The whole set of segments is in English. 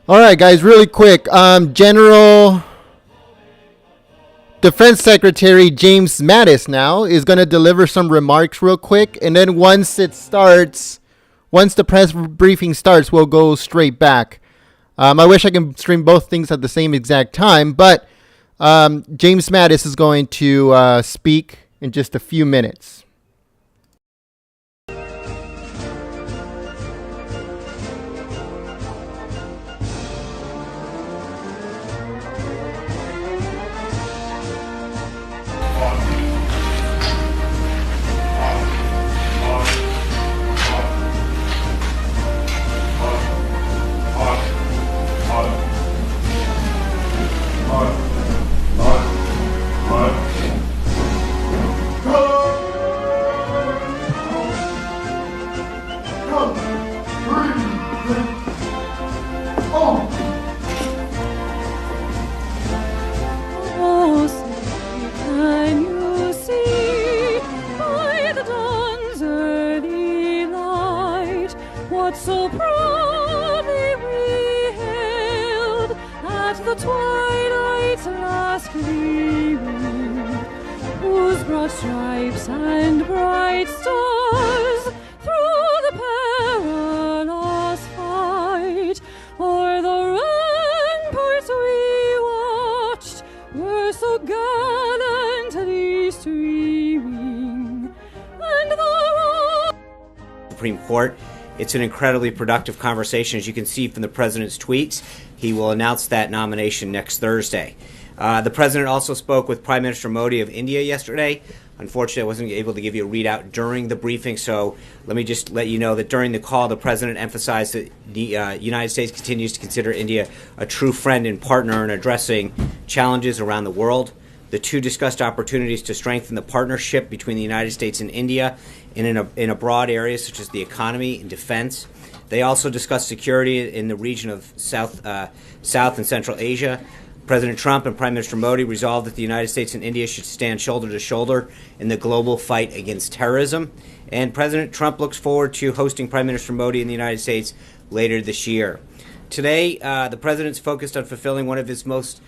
All right, guys, really quick. General Defense Secretary James Mattis now is going to deliver some remarks real quick, and then once the press briefing starts, we'll go straight back. I wish I can stream both things at the same exact time, but James Mattis is going to speak in just a few minutes. So proudly we hailed at the twilight's last gleaming, whose broad stripes and bright stars through the perilous fight o'er the ramparts we watched were so gallantly streaming, and the Supreme Court. It's an incredibly productive conversation. As you can see from the president's tweets, he will announce that nomination next Thursday. The president also spoke with Prime Minister Modi of India yesterday. Unfortunately, I wasn't able to give you a readout during the briefing, so let me just let you know that during the call, the president emphasized that the United States continues to consider India a true friend and partner in addressing challenges around the world. The two discussed opportunities to strengthen the partnership between the United States and India in a broad area such as the economy and defense. They also discussed security in the region of South and Central Asia. President Trump and Prime Minister Modi resolved that the United States and India should stand shoulder to shoulder in the global fight against terrorism. And President Trump looks forward to hosting Prime Minister Modi in the United States later this year. Today, the president's focused on fulfilling one of his most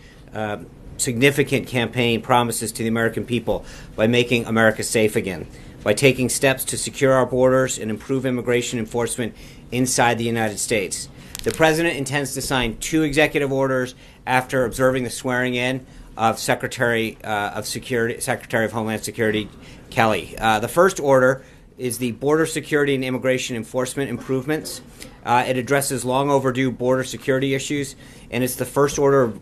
significant campaign promises to the American people by making America safe again, by taking steps to secure our borders and improve immigration enforcement inside the United States. The president intends to sign 2 executive orders after observing the swearing in of Secretary of Homeland Security Kelly. The first order is the Border Security and Immigration Enforcement Improvements. It addresses long overdue border security issues, and it's the first order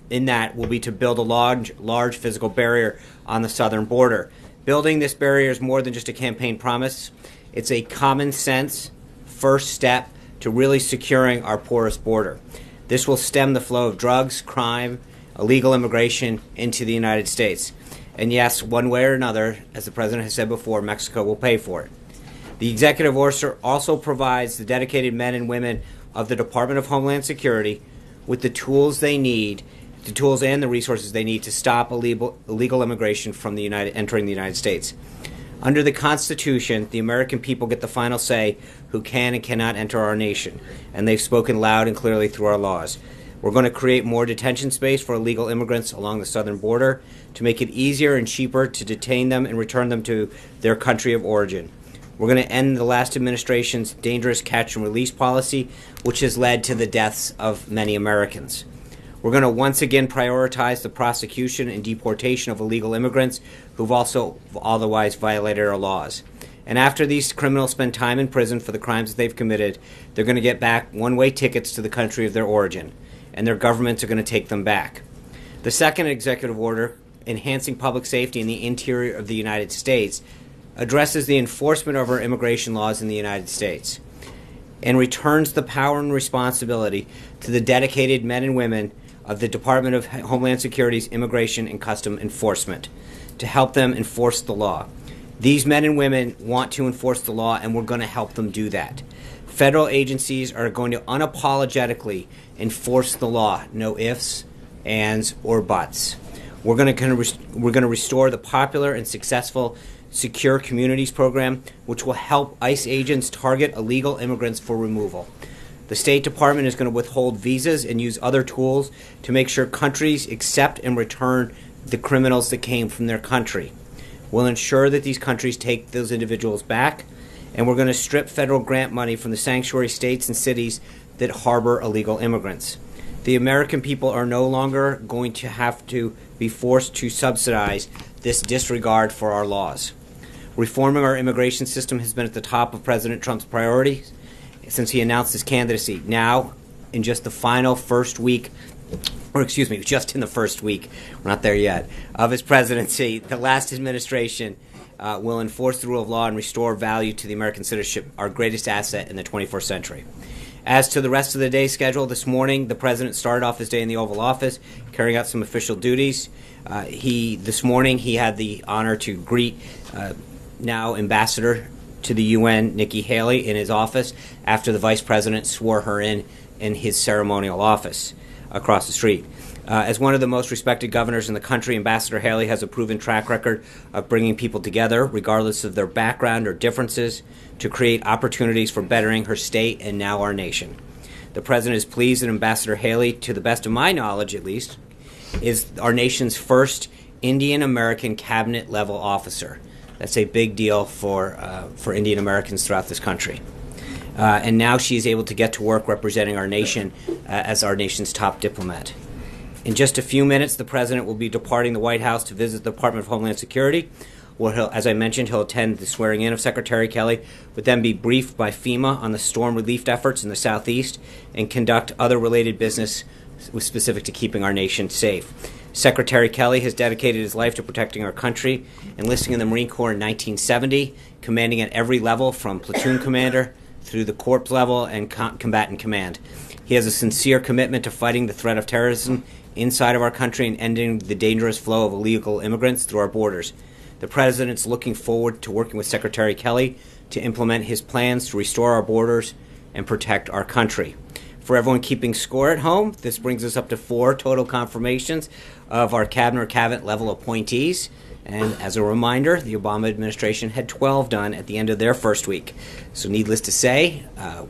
in that will be to build a large physical barrier on the southern border. Building this barrier is more than just a campaign promise. It's a common sense first step to really securing our porous border. This will stem the flow of drugs, crime, illegal immigration into the United States. And yes, one way or another, as the president has said before, Mexico will pay for it. The executive order also provides the dedicated men and women of the Department of Homeland Security with the tools and the resources they need to stop illegal immigration from entering the United States. Under the Constitution, the American people get the final say who can and cannot enter our nation, and they've spoken loud and clearly through our laws. We're going to create more detention space for illegal immigrants along the southern border to make it easier and cheaper to detain them and return them to their country of origin. We're going to end the last administration's dangerous catch and release policy, which has led to the deaths of many Americans. We're going to once again prioritize the prosecution and deportation of illegal immigrants who've also otherwise violated our laws. And after these criminals spend time in prison for the crimes that they've committed, they're going to get back one-way tickets to the country of their origin, and their governments are going to take them back. The second executive order, enhancing public safety in the interior of the United States, addresses the enforcement of our immigration laws in the United States and returns the power and responsibility to the dedicated men and women of the Department of Homeland Security's Immigration and Custom Enforcement to help them enforce the law. These men and women want to enforce the law, and we're going to help them do that. Federal agencies are going to unapologetically enforce the law, no ifs, ands, or buts. We're going to restore the popular and successful Secure Communities program, which will help ICE agents target illegal immigrants for removal. The State Department is going to withhold visas and use other tools to make sure countries accept and return the criminals that came from their country. We'll ensure that these countries take those individuals back, and we're going to strip federal grant money from the sanctuary states and cities that harbor illegal immigrants. The American people are no longer going to have to be forced to subsidize this disregard for our laws. Reforming our immigration system has been at the top of President Trump's priorities since he announced his candidacy. Now, in just the final first week, just in the first week, we're not there yet, of his presidency, the last administration will enforce the rule of law and restore value to the American citizenship, our greatest asset in the 21st century. As to the rest of the day's schedule, this morning the president started off his day in the Oval Office, carrying out some official duties. This morning he had the honor to greet now Ambassador to the UN, Nikki Haley, in his office after the Vice President swore her in his ceremonial office across the street. As one of the most respected governors in the country, Ambassador Haley has a proven track record of bringing people together, regardless of their background or differences, to create opportunities for bettering her state and now our nation. The President is pleased that Ambassador Haley, to the best of my knowledge at least, is our nation's first Indian American cabinet-level officer. That's a big deal for Indian Americans throughout this country. And now she is able to get to work representing our nation as our nation's top diplomat. In just a few minutes, the President will be departing the White House to visit the Department of Homeland Security, where, as I mentioned, he'll attend the swearing-in of Secretary Kelly, would then be briefed by FEMA on the storm relief efforts in the Southeast, and conduct other related business specific to keeping our nation safe. Secretary Kelly has dedicated his life to protecting our country, enlisting in the Marine Corps in 1970, commanding at every level from platoon commander through the corps level and combatant command. He has a sincere commitment to fighting the threat of terrorism inside of our country and ending the dangerous flow of illegal immigrants through our borders. The President's looking forward to working with Secretary Kelly to implement his plans to restore our borders and protect our country. For everyone keeping score at home, this brings us up to 4 total confirmations of our cabinet or cabinet level appointees. And as a reminder, the Obama administration had 12 done at the end of their first week. So needless to say,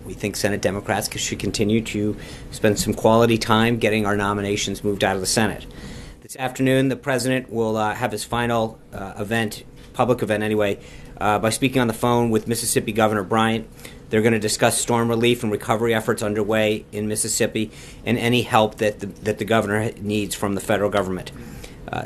we think Senate Democrats should continue to spend some quality time getting our nominations moved out of the Senate. This afternoon, the President will have his final public event anyway, by speaking on the phone with Mississippi Governor Bryant. They're going to discuss storm relief and recovery efforts underway in Mississippi and any help that the governor needs from the federal government.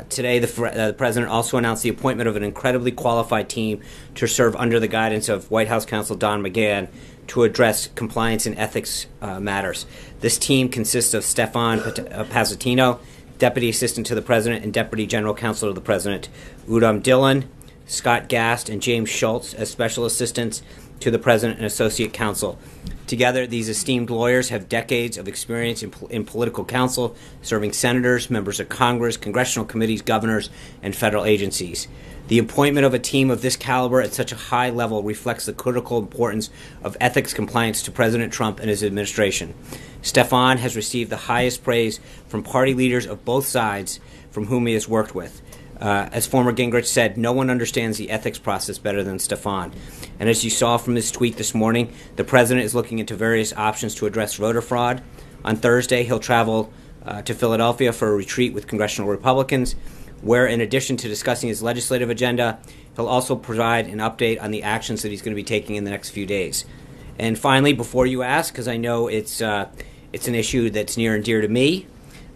Today, the President also announced the appointment of an incredibly qualified team to serve under the guidance of White House counsel Don McGahn to address compliance and ethics matters. This team consists of Stefan Pasatino, Deputy Assistant to the President and Deputy General Counsel to the President, Udom Dillon, Scott Gast, and James Schultz as Special Assistants to the President and Associate Counsel. Together, these esteemed lawyers have decades of experience in political counsel, serving senators, members of Congress, congressional committees, governors, and federal agencies. The appointment of a team of this caliber at such a high level reflects the critical importance of ethics compliance to President Trump and his administration. Stefan has received the highest praise from party leaders of both sides from whom he has worked with. As former Gingrich said, no one understands the ethics process better than Stefan. And as you saw from his tweet this morning, the President is looking into various options to address voter fraud. On Thursday, he'll travel to Philadelphia for a retreat with congressional Republicans, where in addition to discussing his legislative agenda, he'll also provide an update on the actions that he's going to be taking in the next few days. And finally, before you ask, because I know it's an issue that's near and dear to me,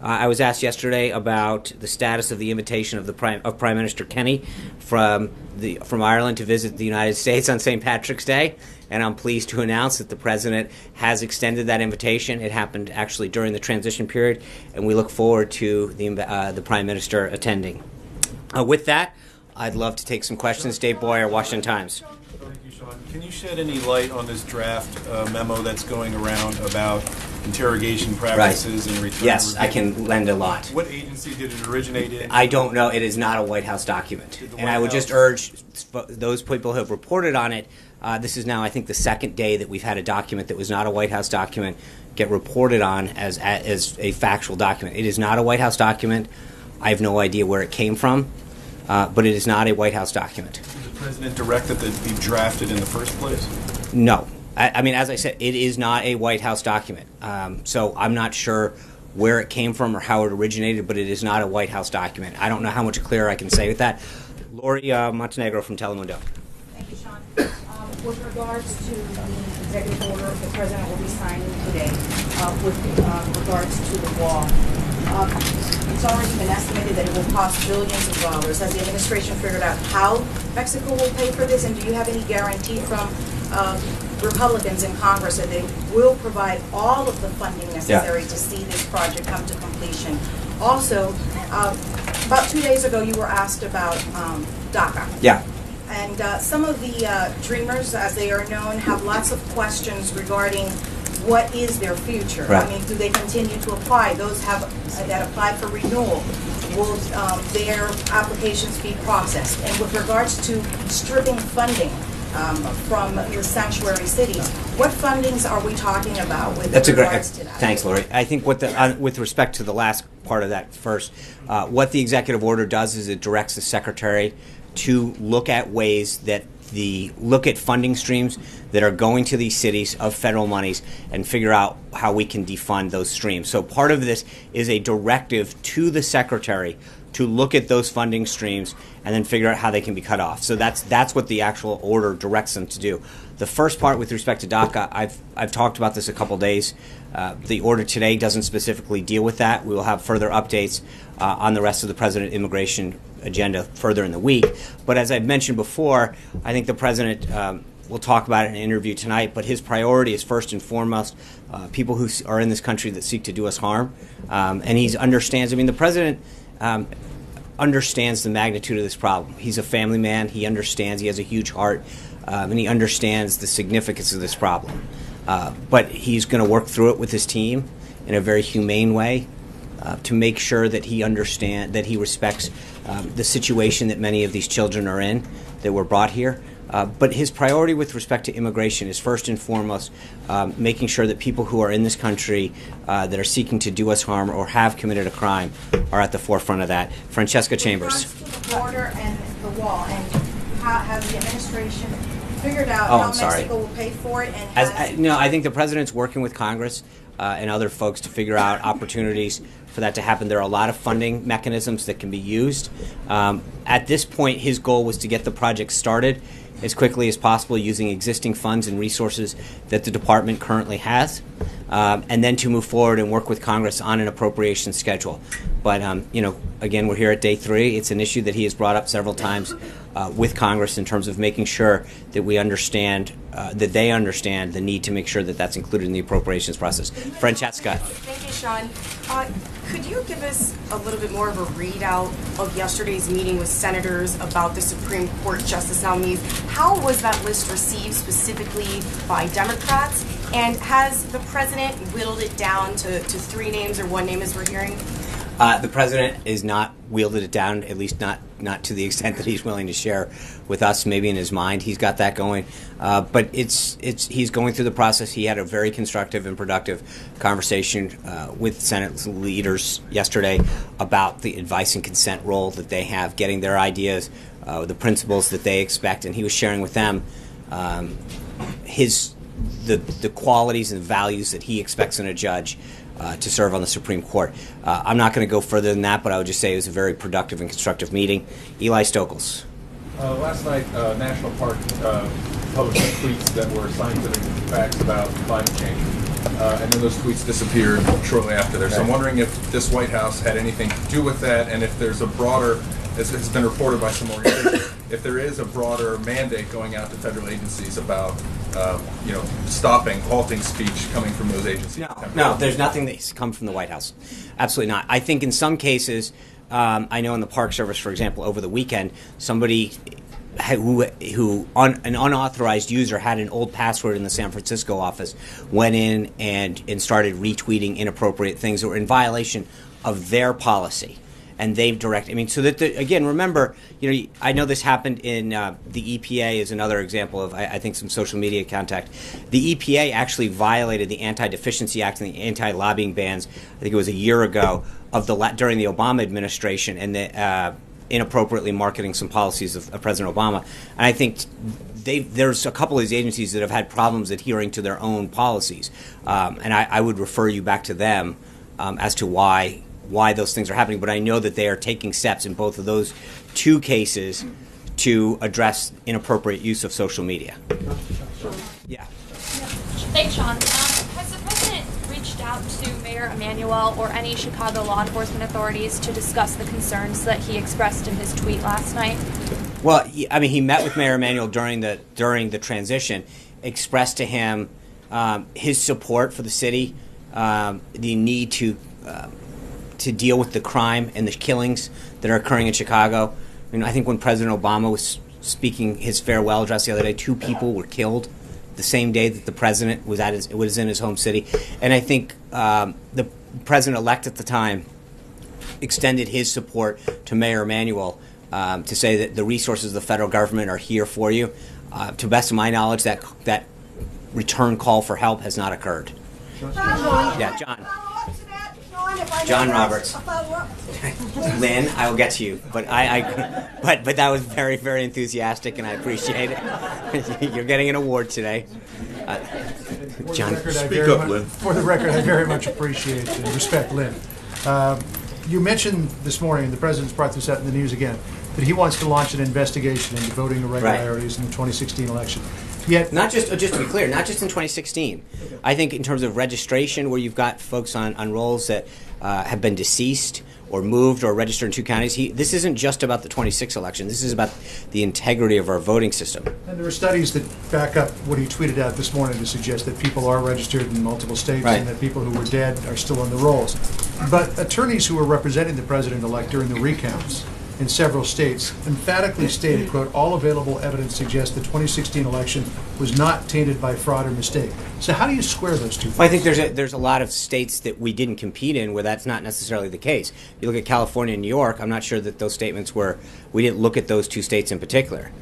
I was asked yesterday about the status of the invitation of Prime Minister Kenny from Ireland to visit the United States on St. Patrick's Day, and I'm pleased to announce that the President has extended that invitation. It happened actually during the transition period, and we look forward to the Prime Minister attending. With that, I'd love to take some questions. Dave Boyer, Washington Times. Thank you, Sean. Can you shed any light on this draft memo that's going around about interrogation practices and return? Yes, I can lend a lot. What agency did it originate in? I don't know. It is not a White House document. And I would just urge those people who have reported on it, this is now, I think, the second day that we've had a document that was not a White House document get reported on as a factual document. It is not a White House document. I have no idea where it came from, but it is not a White House document. Did the President direct that it be drafted in the first place? No. I mean, as I said, it is not a White House document. So I'm not sure where it came from or how it originated, but it is not a White House document. I don't know how much clearer I can say with that. Lori Montenegro from Telemundo. Thank you, Sean. With regards to the executive order the president will be signing today, with regards to the wall, it's already been estimated that it will cost billions of dollars. Has the administration figured out how Mexico will pay for this, and do you have any guarantee from Republicans in Congress that they will provide all of the funding necessary to see this project come to completion? Also, about 2 days ago, you were asked about DACA. Yeah. And some of the dreamers, as they are known, have lots of questions regarding what is their future. Right. I mean, do they continue to apply? Those that applied for renewal, will their applications be processed? And with regards to stripping funding from the sanctuary cities, what fundings are we talking about with regards to that? Thanks, Lori. I think with respect to the last part of that first, what the executive order does is it directs the secretary to look at ways that look at funding streams that are going to these cities of federal monies and figure out how we can defund those streams. So part of this is a directive to the secretary to look at those funding streams and then figure out how they can be cut off. So that's what the actual order directs them to do. The first part with respect to DACA, I've talked about this a couple days. The order today doesn't specifically deal with that. We will have further updates on the rest of the president immigration agenda further in the week. But as I've mentioned before, I think the president will talk about it in an interview tonight, but his priority is first and foremost people who are in this country that seek to do us harm. And he understands, I mean, the president understands the magnitude of this problem. He's a family man. He understands. He has a huge heart, and he understands the significance of this problem. But he's going to work through it with his team in a very humane way to make sure that he understands, that he respects the situation that many of these children are in that were brought here. But his priority with respect to immigration is first and foremost making sure that people who are in this country that are seeking to do us harm or have committed a crime are at the forefront of that. Francesca Chambers. With regards to the border and the wall, and how has the administration figured out how Mexico will pay for it? And I think the president's working with Congress and other folks to figure out opportunities for that to happen. There are a lot of funding mechanisms that can be used. At this point, his goal was to get the project started as quickly as possible using existing funds and resources that the department currently has, and then to move forward and work with Congress on an appropriation schedule. But, again, we're here at day 3. It's an issue that he has brought up several times with Congress in terms of making sure that we understand, that they understand the need to make sure that that's included in the appropriations process. Francesca. Thank you, Sean. Could you give us a little bit more of a readout of yesterday's meeting with senators about the Supreme Court justice nominees? How was that list received specifically by Democrats? And has the president whittled it down to 3 names or 1 name as we're hearing? The president is not wielded it down, at least not to the extent that he's willing to share with us. Maybe in his mind he's got that going, but he's going through the process. He had a very constructive and productive conversation with Senate leaders yesterday about the advice and consent role that they have, getting their ideas, the principles that they expect, and he was sharing with them the qualities and values that he expects in a judge to serve on the Supreme Court. I'm not going to go further than that, but I would just say it was a very productive and constructive meeting. Eli Stokels. Last night, National Park published tweets that were scientific facts about climate change. And then those tweets disappeared shortly after there. So I'm wondering if this White House had anything to do with that, and if there's a broader, as has been reported by some organizations, if there is a broader mandate going out to federal agencies about halting speech coming from those agencies. No, there's nothing that's come from the White House. Absolutely not. I think in some cases, I know in the Park Service, for example, over the weekend, somebody who an unauthorized user had an old password in the San Francisco office, went in and started retweeting inappropriate things that were in violation of their policy. And they've directed. I mean, so that again, remember, I know this happened in the EPA is another example of I think some social media contact. The EPA actually violated the Anti-Deficiency Act and the anti-lobbying bans. I think it was a year ago during the Obama administration, and inappropriately marketing some policies of President Obama. And I think there's a couple of these agencies that have had problems adhering to their own policies. And I would refer you back to them as to why those things are happening. But I know that they are taking steps in both of those two cases to address inappropriate use of social media. Yeah. Thanks, Sean. Has the president reached out to Mayor Emanuel or any Chicago law enforcement authorities to discuss the concerns that he expressed in his tweet last night? Well, he met with Mayor Emanuel during the transition, expressed to him his support for the city, the need to deal with the crime and the killings that are occurring in Chicago. I mean, I think when President Obama was speaking his farewell address the other day, 2 people were killed the same day that the president was in his home city. And I think the president-elect at the time extended his support to Mayor Emanuel to say that the resources of the federal government are here for you. To the best of my knowledge, that return call for help has not occurred. Yeah, John. John Roberts. Lynn, I will get to you, but but that was very, very enthusiastic, and I appreciate it. You're getting an award today, John. Speak up, Lynn. For the record, I very much appreciate and respect Lynn. You mentioned this morning, and the president's brought this up in the news again, that he wants to launch an investigation into voting irregularities in the 2016 election. Yet, not just to be clear, not just in 2016. I think in terms of registration, where you've got folks on rolls that have been deceased or moved or registered in 2 counties. This isn't just about the 26 election. This is about the integrity of our voting system. And there are studies that back up what he tweeted out this morning to suggest that people are registered in multiple states and that people who were dead are still on the rolls. But attorneys who were representing the president-elect during the recounts in several states emphatically stated, quote, all available evidence suggests the 2016 election was not tainted by fraud or mistake. So how do you square those two things? Well, I think there's a lot of states that we didn't compete in where that's not necessarily the case. You look at California and New York, I'm not sure that those statements we didn't look at those 2 states in particular.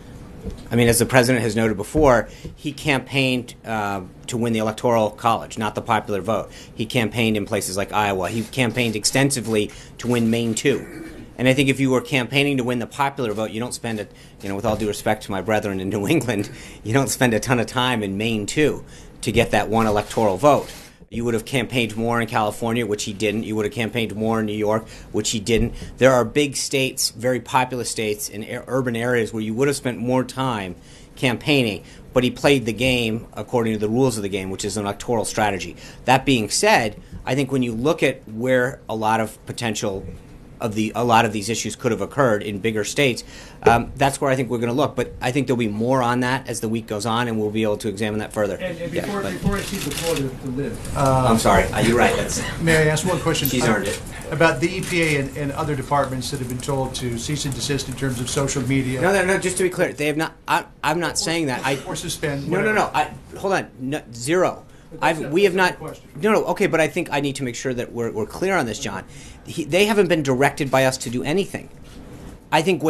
I mean, as the president has noted before, he campaigned to win the Electoral College, not the popular vote. He campaigned in places like Iowa. He campaigned extensively to win Maine 2. And I think if you were campaigning to win the popular vote, you don't spend it, with all due respect to my brethren in New England, you don't spend a ton of time in Maine 2 to get that one electoral vote. You would have campaigned more in California, which he didn't. You would have campaigned more in New York, which he didn't. There are big states, very populous states in urban areas where you would have spent more time campaigning, but he played the game according to the rules of the game, which is an electoral strategy. That being said, I think when you look at where a lot of these issues could have occurred in bigger states, that's where I think we're going to look. But I think there'll be more on that as the week goes on, and we'll be able to examine that further. And before I cede the floor to Liv, I'm sorry. You're right. may I ask one question? She's earned it. About the EPA and other departments that have been told to cease and desist in terms of social media. No. Just to be clear, they have not. I'm not saying that. Or suspend. No. Hold on. No, zero. We have not. No. Okay, but I think I need to make sure that we're clear on this, John. They haven't been directed by us to do anything. I think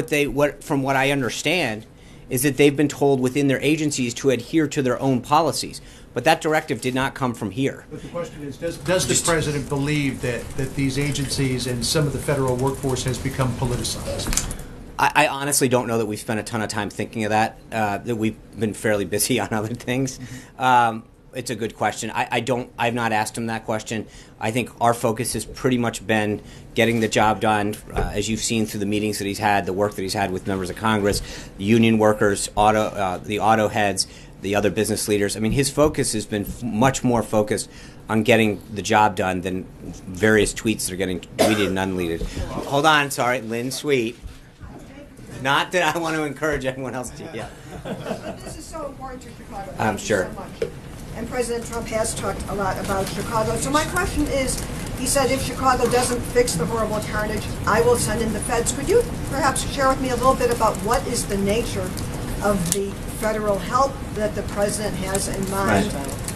from what I understand, is that they've been told within their agencies to adhere to their own policies. But that directive did not come from here. But the question is, does the president believe that these agencies and some of the federal workforce has become politicized? I honestly don't know that we've spent a ton of time thinking of that. That we've been fairly busy on other things. It's a good question. I've not asked him that question. I think our focus has pretty much been getting the job done, as you've seen through the meetings that he's had, the work that he's had with members of Congress, union workers, the auto heads, the other business leaders. I mean, his focus has been much more focused on getting the job done than various tweets that are getting tweeted and unleaded. Hold on, sorry, Lynn Sweet. Not that I want to encourage everyone else to, yeah. This is so important to Chicago. I'm sure. So much. And President Trump has talked a lot about Chicago. So my question is, he said if Chicago doesn't fix the horrible carnage, I will send in the feds. Could you perhaps share with me a little bit about what is the nature of the federal help that the president has in mind,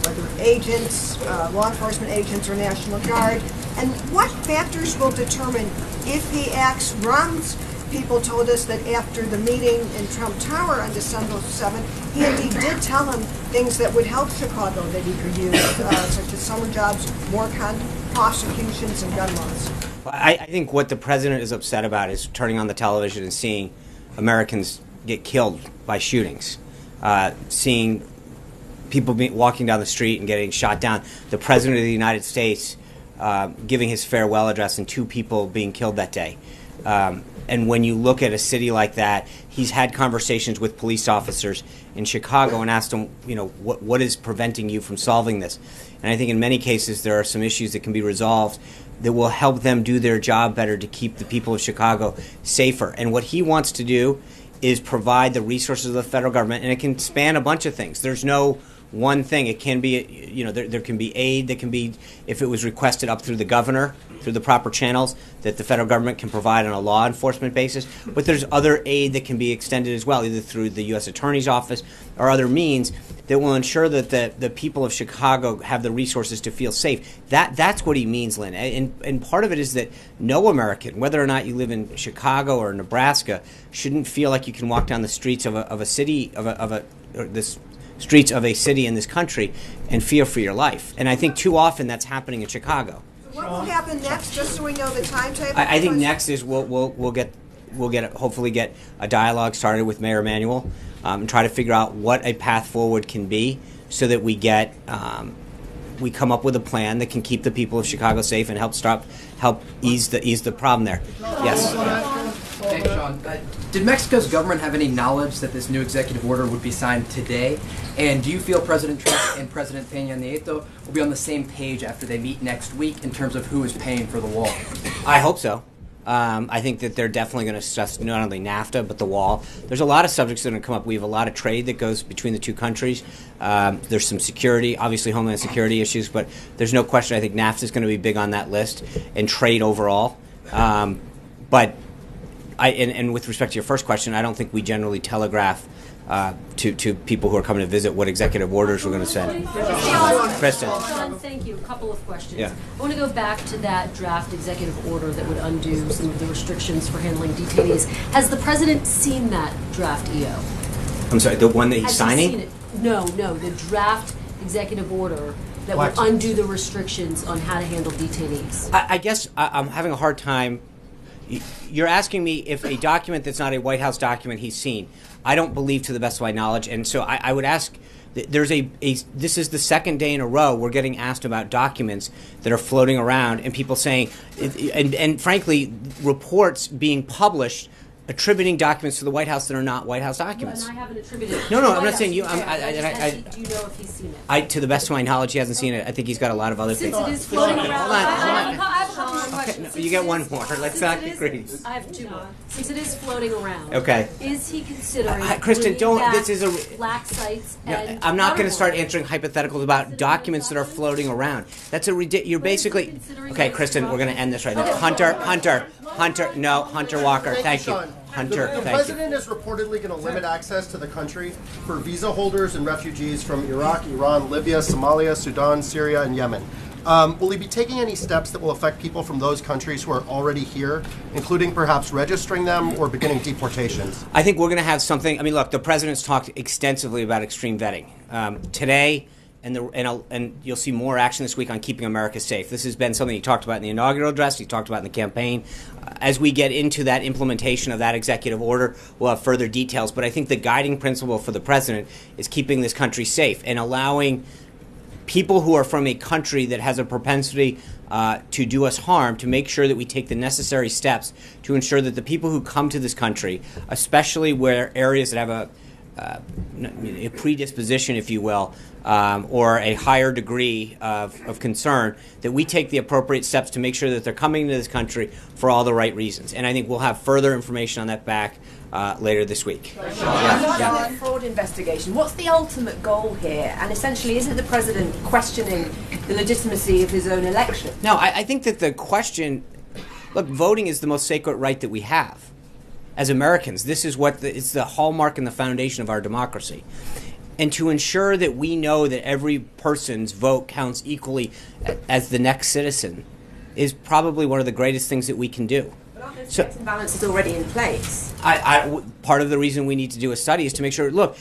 whether agents, law enforcement agents, or National Guard, and what factors will determine if he acts, runs? People told us that after the meeting in Trump Tower on December 7th, he indeed did tell him things that would help Chicago that he could use, such as summer jobs, more prosecutions and gun laws? I think what the president is upset about is turning on the television and seeing Americans get killed by shootings, seeing people walking down the street and getting shot down. The president of the United States giving his farewell address and 2 people being killed that day. And when you look at a city like that, he's had conversations with police officers in Chicago and asked them, what is preventing you from solving this? And I think in many cases there are some issues that can be resolved that will help them do their job better to keep the people of Chicago safer. And what he wants to do is provide the resources of the federal government, and it can span a bunch of things. There's no one thing. It can be, there can be aid that can be, if it was requested up through the governor, through the proper channels, that the federal government can provide on a law enforcement basis. But there's other aid that can be extended as well, either through the U.S. Attorney's Office or other means that will ensure that the people of Chicago have the resources to feel safe. That's what he means, Lynn. And part of it is that no American, whether or not you live in Chicago or Nebraska, shouldn't feel like you can walk down the streets of a city, streets of a city in this country and fear for your life. And I think too often that's happening in Chicago. What will happen next, just so we know the timetable? I think next is we'll hopefully get a dialogue started with Mayor Emanuel and try to figure out what a path forward can be, so that we come up with a plan that can keep the people of Chicago safe and help ease the problem there. Yes. Thanks, Sean. Did Mexico's government have any knowledge that this new executive order would be signed today? And do you feel President Trump and President Peña Nieto will be on the same page after they meet next week in terms of who is paying for the wall? I hope so. I think that they're definitely going to discuss not only NAFTA, but the wall. There's a lot of subjects that are going to come up. We have a lot of trade that goes between the two countries. There's some security, obviously Homeland Security issues, but there's no question I think NAFTA is going to be big on that list, and trade overall. But with respect to your first question, I don't think we generally telegraph to people who are coming to visit what executive orders we're going to send. Kristen. John, thank you. A couple of questions. Yeah. I want to go back to that draft executive order that would undo some of the restrictions for handling detainees. Has the president seen that draft EO? I'm sorry, the one that he's Has signing? he seen it? No, the draft executive order that would undo the restrictions on how to handle detainees. I guess I'm having a hard time. You're asking me if a document that's not a White House document he's seen. I don't believe, to the best of my knowledge, and so I would ask. This is the second day in a row we're getting asked about documents that are floating around, and people saying, and frankly, reports being published attributing documents to the White House that are not White House documents. And I haven't attributed. No, to I'm White not House. saying you. Do you know if he's seen it? To the best of my knowledge, he hasn't seen it. I think he's got a lot of other things. Since it is floating around, Hold on. I have a couple more questions. Okay, no, you get one more. Let's not get greedy. I have two more. Since it is floating around, Okay. is he considering Kristen, bringing back this is a black sites and I'm not going to water start boards? answering hypotheticals about documents that are floating around. That's a ridiculous. You're basically okay, Kristen. We're going to end this right now. Hunter. No, Hunter Walker. Thank you. Hunter, the president is reportedly going to limit access to the country for visa holders and refugees from Iraq, Iran, Libya, Somalia, Sudan, Syria, and Yemen. Will he be taking any steps that will affect people from those countries who are already here, including perhaps registering them or beginning deportations? I think we're going to have something. I mean, look, the president's talked extensively about extreme vetting today. And you'll see more action this week on keeping America safe. This has been something he talked about in the inaugural address, he talked about in the campaign. As we get into that implementation of that executive order, we'll have further details. But I think the guiding principle for the president is keeping this country safe and allowing people who are from a country that has a propensity to do us harm, to make sure that we take the necessary steps to ensure that the people who come to this country, especially where areas that have a predisposition, if you will, or a higher degree of concern, that we take the appropriate steps to make sure that they're coming to this country for all the right reasons. And I think we'll have further information on that back later this week. Yeah. Fraud investigation. What's the ultimate goal here? And essentially, isn't the president questioning the legitimacy of his own election? No, I think that the question, look, voting is the most sacred right that we have. As Americans, this is it's the hallmark and the foundation of our democracy. And to ensure that we know that every person's vote counts equally as the next citizen is probably one of the greatest things that we can do. But aren't those checks and balances already in place? Part of the reason we need to do a study is to make sure, look,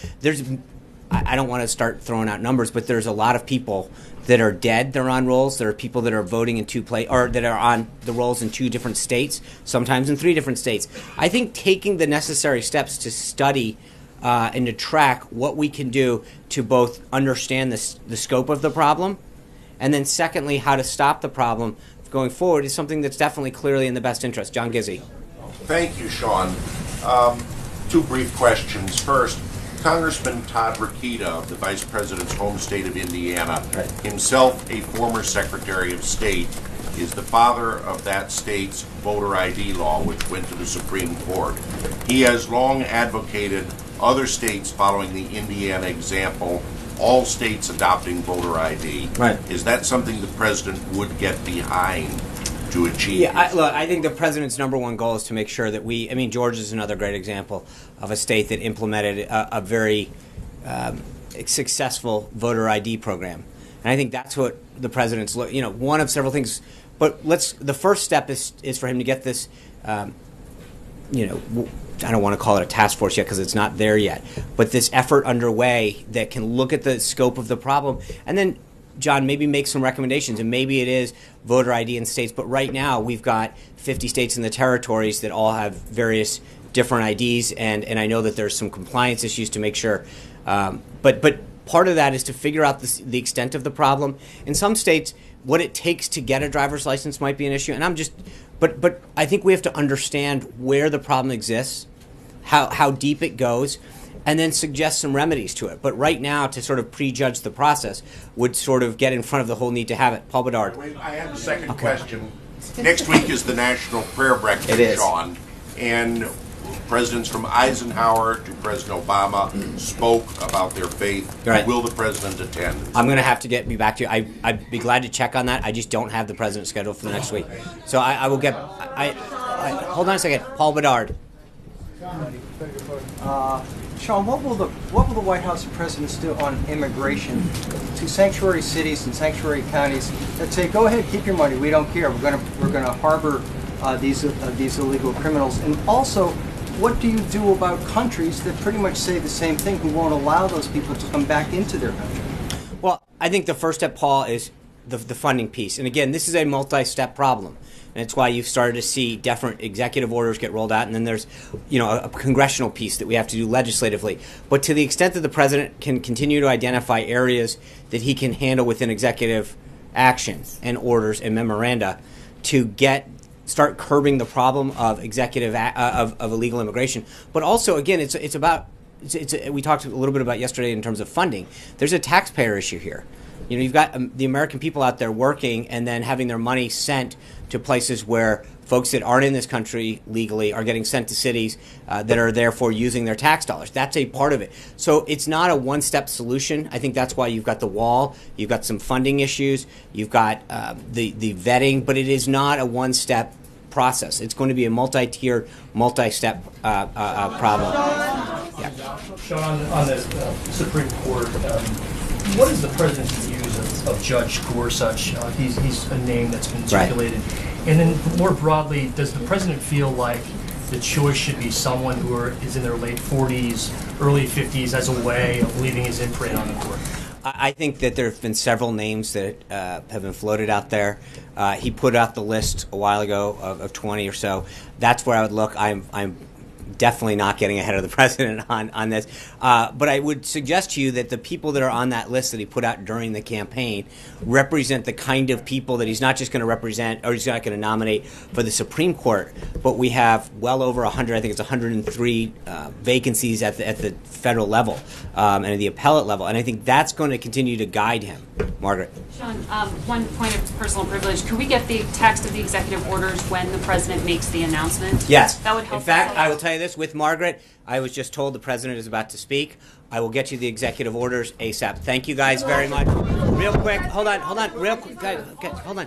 I don't want to start throwing out numbers, but there's a lot of people that are dead. They're on rolls. There are people that are voting in or that are on the rolls in 2 different states, sometimes in 3 different states. I think taking the necessary steps to study and to track what we can do to both understand the scope of the problem, and then secondly, how to stop the problem going forward is something that's definitely clearly in the best interest. John Gizzi. Thank you, Sean. 2 brief questions. First, Congressman Todd Rokita of the Vice President's home state of Indiana, himself a former Secretary of State, is the father of that state's voter ID law, which went to the Supreme Court. He has long advocated other states following the Indiana example, all states adopting voter ID. Right. Is that something the President would get behind to achieve? Yeah, I think the President's #1 goal is to make sure that Georgia is another great example of a state that implemented a very successful voter ID program. And I think that's what the President's, one of several things. But the first step is for him to get this, I don't want to call it a task force yet because it's not there yet, but this effort underway that can look at the scope of the problem and then, John, maybe make some recommendations, and maybe it is voter ID in states, but right now we've got 50 states and the territories that all have various different IDs, and I know that there's some compliance issues to make sure, but part of that is to figure out the extent of the problem. In some states, what it takes to get a driver's license might be an issue, and but I think we have to understand where the problem exists, how deep it goes, and then suggest some remedies to it. But right now, to sort of prejudge the process would sort of get in front of the whole need to have it. Paul Bedard. I have a second question. Next week is the National Prayer Breakfast, It is. Sean, and presidents from Eisenhower to President Obama spoke about their faith. Right. Will the president attend? I'm going to have to be back to you. I'd be glad to check on that. I just don't have the president's schedule for the next week. So I will get... hold on a second. Paul Bedard. Sean, what will the White House and presidents do on immigration to sanctuary cities and sanctuary counties that say, "Go ahead, keep your money. We don't care. We're going to harbor these illegal criminals"? And also, what do you do about countries that pretty much say the same thing, who won't allow those people to come back into their country? Well, I think the first step, Paul, is the funding piece. And again, this is a multi-step problem. And it's why you've started to see different executive orders get rolled out, and then there's, a congressional piece that we have to do legislatively. But to the extent that the president can continue to identify areas that he can handle within executive action and orders and memoranda to start curbing the problem of of illegal immigration. But also, again, it's about we talked a little bit about yesterday in terms of funding. There's a taxpayer issue here. You've got the American people out there working and then having their money sent to places where folks that aren't in this country legally are getting sent to cities that are therefore using their tax dollars. That's a part of it. So it's not a one-step solution. I think that's why you've got the wall, you've got some funding issues, you've got the vetting, but it is not a one-step process. It's going to be a multi-tiered, multi-step problem. Yeah. Sean, on the Supreme Court, what is the president's views of Judge Gorsuch? He's a name that's been circulated. Right. And then more broadly, does the president feel like the choice should be someone who is in their late 40s, early 50s as a way of leaving his imprint on the court? I think that there have been several names that have been floated out there. He put out the list a while ago of 20 or so. That's where I would look. I'm definitely not getting ahead of the president on this. But I would suggest to you that the people that are on that list that he put out during the campaign represent the kind of people that he's not just going to represent, or he's not going to nominate for the Supreme Court, but we have well over 100, I think it's 103 vacancies at the federal level and at the appellate level. And I think that's going to continue to guide him. Margaret. Sean, one point of personal privilege. Could we get the text of the executive orders when the president makes the announcement? Yes. That would help. In fact, I will tell you this, with Margaret, I was just told the president is about to speak. I will get you the executive orders ASAP. Thank you guys very much. Real quick, hold on, real quick, okay, hold on.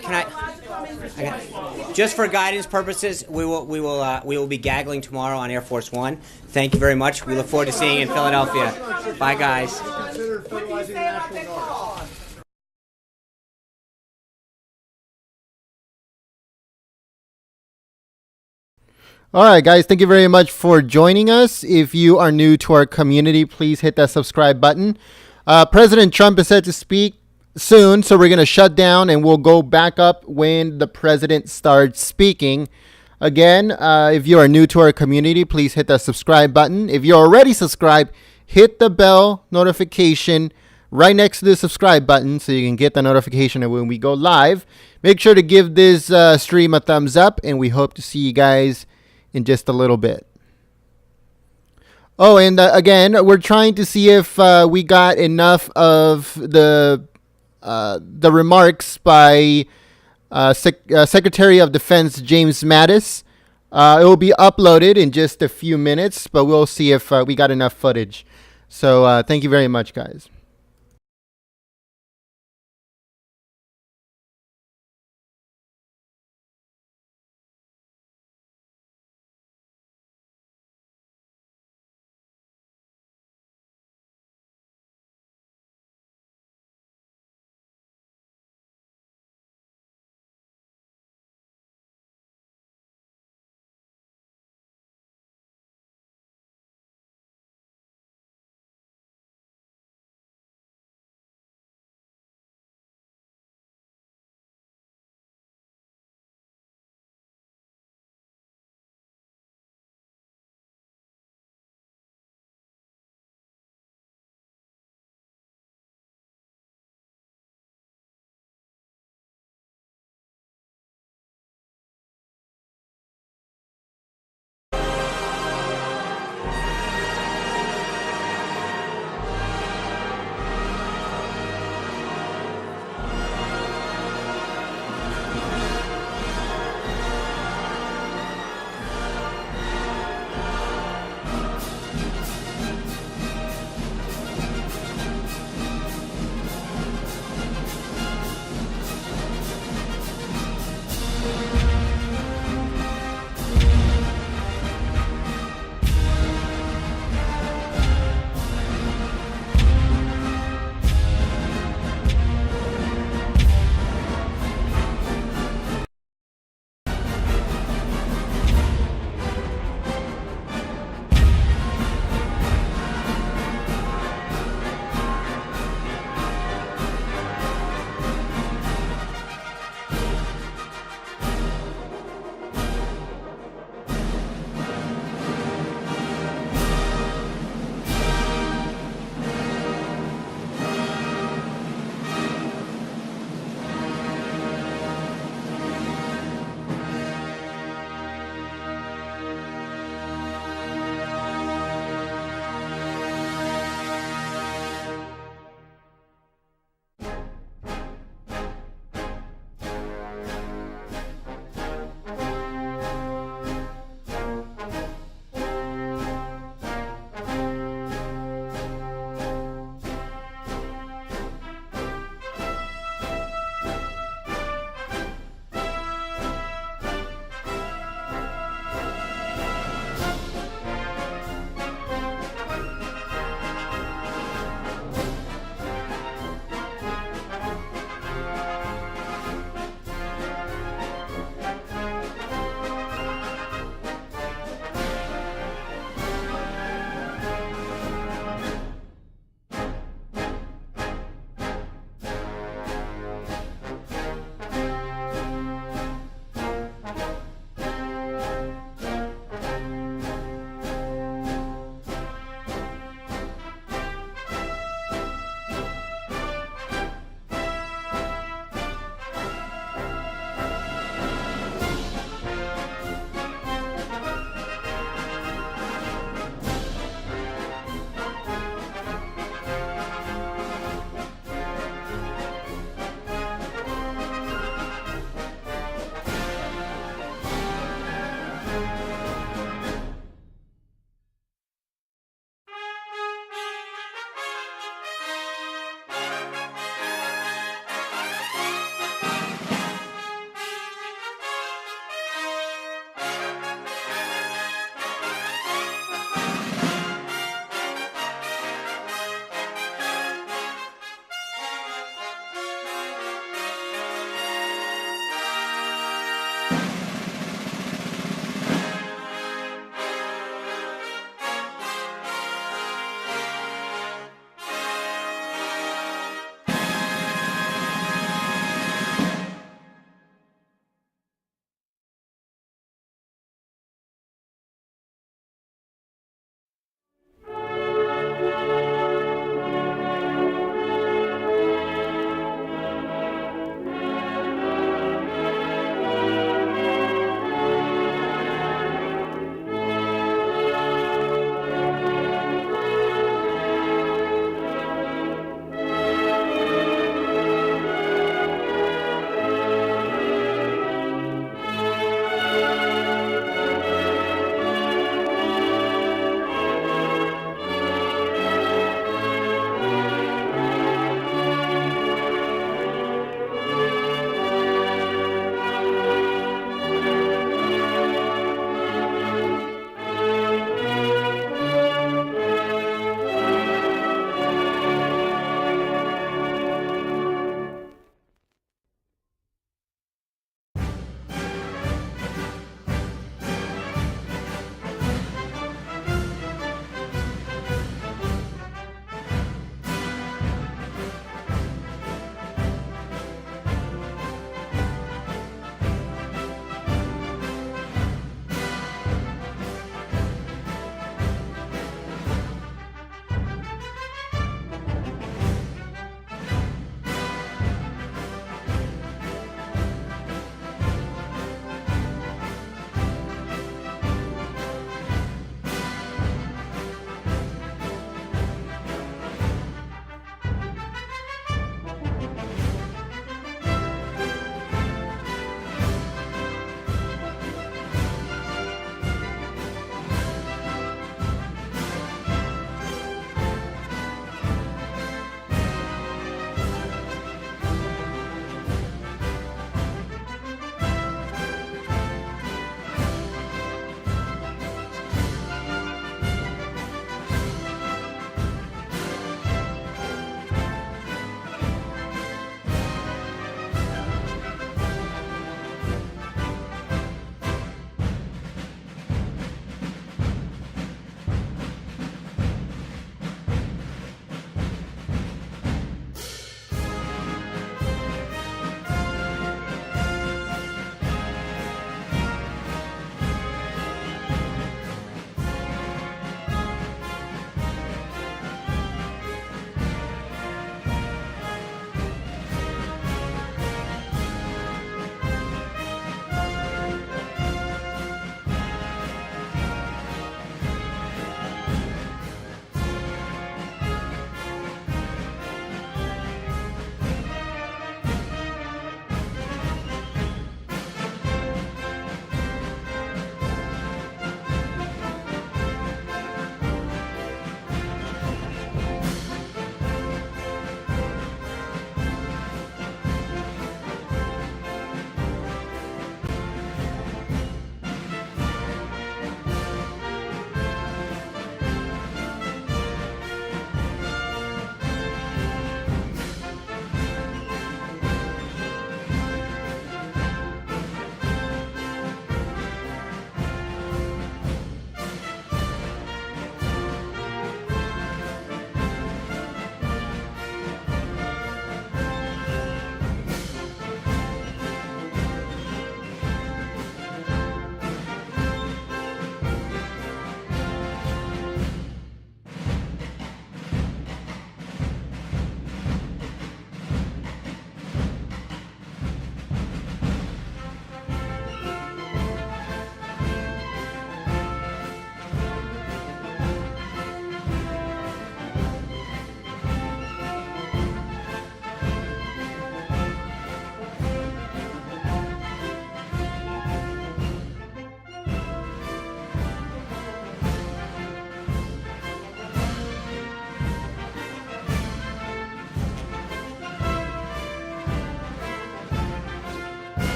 Can I just for guidance purposes, we will be gaggling tomorrow on Air Force One. Thank you very much. We look forward to seeing you in Philadelphia. Bye, guys. All right, guys, thank you very much for joining us. If you are new to our community, please hit that subscribe button. President Trump is set to speak soon, so we're going to shut down and we'll go back up when the president starts speaking. Again, if you are new to our community, please hit that subscribe button. If you're already subscribed, hit the bell notification right next to the subscribe button so you can get the notification of when we go live. Make sure to give this stream a thumbs up, and we hope to see you guys in just a little bit. Oh, and again, we're trying to see if we got enough of the remarks by Secretary of Defense James Mattis. It will be uploaded in just a few minutes, but we'll see if we got enough footage. So thank you very much, guys.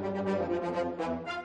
Thank you.